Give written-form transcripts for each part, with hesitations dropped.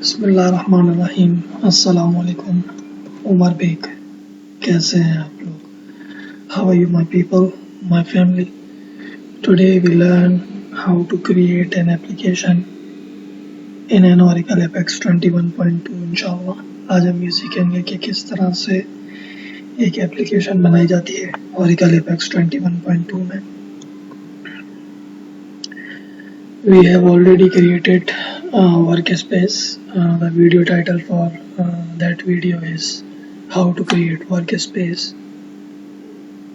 बिस्मिल्लाहिर्रहमानिर्रहीम। अस्सलाम वालेकुम। उमर बेग, कैसे हैं आप लोग? How are you my people, my family? Today we learn how to create an application in an Oracle Apex 21.2 इंशाअल्लाह। आज हम ये सीखेंगे कि किस तरह से एक एप्लीकेशन बनाई जाती है Oracle Apex 21.2 में। We have already created Workspace. The video title for that video is how to create Workspace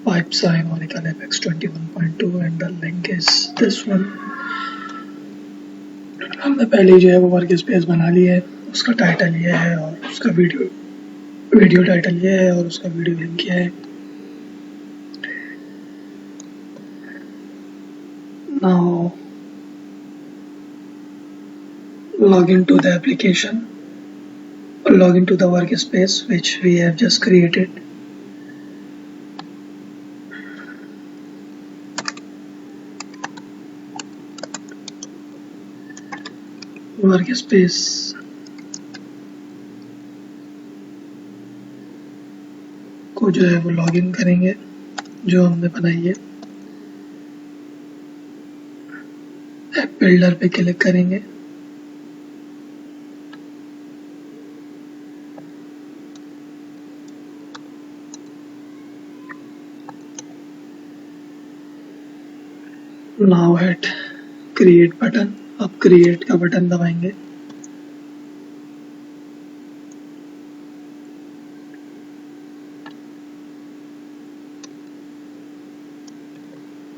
pipeline Oracle Apex 21.2 and the link is this one. हमने पहले जो है वो वर्कस्पेस बना लिया है, उसका टाइटल ये है और उसका वीडियो टाइटल ये है और उसका वीडियो लिंक ये है। Now log into the application, log into the workspace which we have just created. Workspace को जो है वो लॉगिन करेंगे जो हमने बनाई है। ऐप बिल्डर पे क्लिक करेंगे। Now hit create button. अब क्रिएट का बटन दबाएंगे।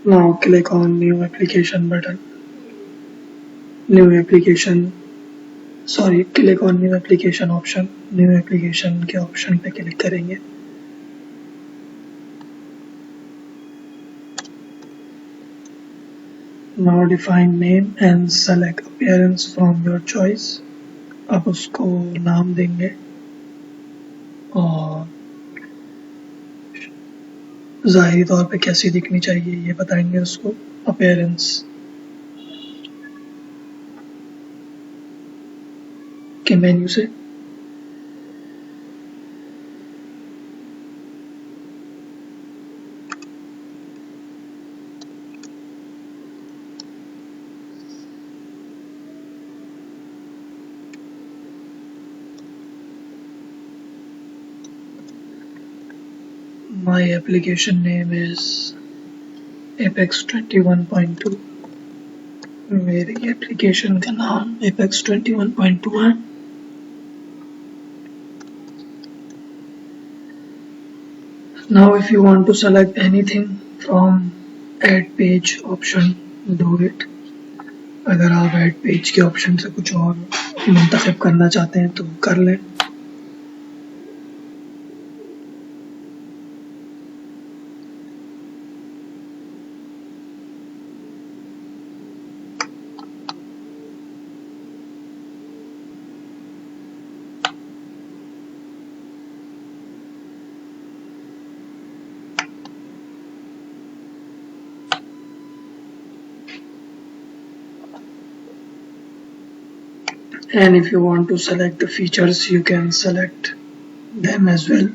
Now click on new application button. Click on new application option. New application के ऑप्शन पे क्लिक करेंगे। Now define name and select appearance from your choice. अब उसको नाम देंगे और ज़ाहिरी तौर पे कैसी दिखनी चाहिए ये बताएंगे उसको। अपीयरेंस के मेन्यू से My application name is Apex 21.2. मेरी एप्लीकेशन का नाम Apex 21.2 है। Now if you want to select anything from add page option, do it. अगर आप add page के ऑप्शन से कुछ और मुंतखब करना चाहते हैं तो कर लें। And if you want to select the features, you can select them as well.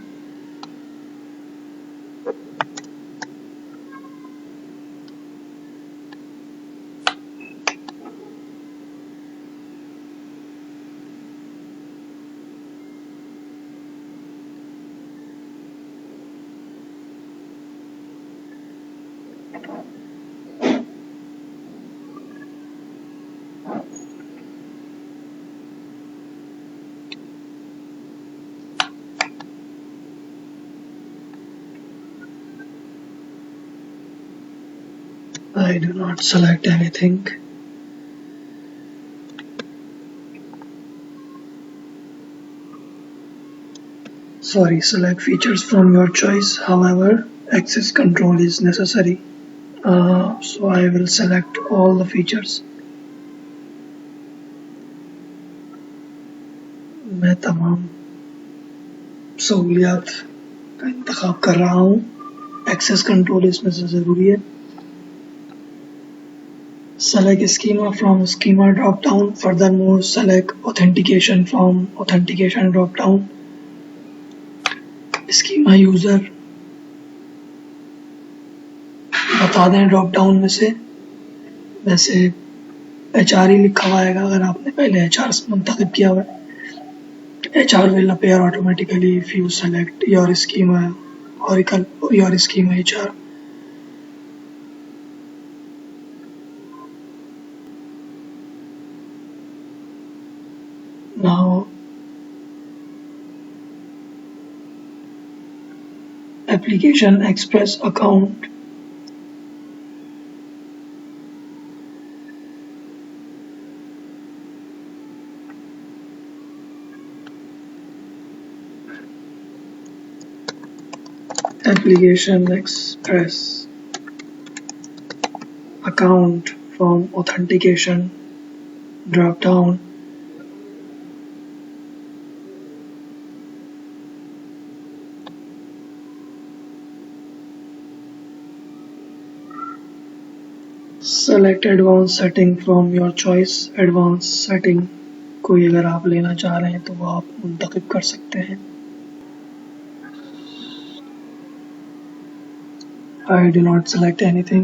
I do not select anything. Select features from your choice. However, access control is necessary. So I will select all the features. मैं तमाम सहूलियात का इंतखाब कर रहा हूँ। Access control इसमें से ज़रूरी है। Select schema from schema drop down. Furthermore, select authentication from authentication drop down. Schema user बता दें ड्रॉप डाउन में से, वैसे HR ही लिखा हुआ आएगा अगर आपने पहले HR मुंतखब किया हुआ है. HR will appear automatically if you select your schema Oracle or your schema HR. Now application express account. Application express account from authentication drop down. Select advanced setting from your choice. Advanced setting कोई अगर आप लेना चाह रहे हैं तो वो आप मुंतखब कर सकते हैं. I do not select anything.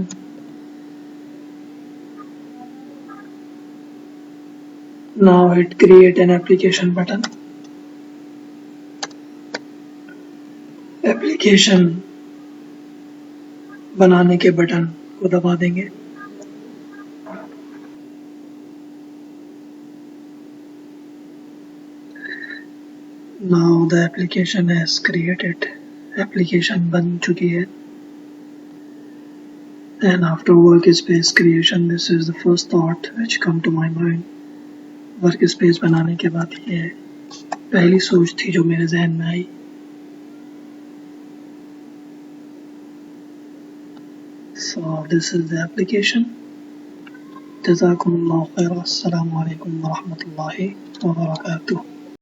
Now hit create an application button. Application बनाने के बटन को दबा देंगे. Now the application has created. Application बन चुकी है. And after workspace creation, this is the first thought which come to my mind. Workspace बनाने के बाद ये पहली सोच थी जो मेरे जहन में आई. So this is the application. जज़ाकुमुल्लाहु खैर. अस्सलामु अलैकुम व रहमतुल्लाहि व बरकातुहू.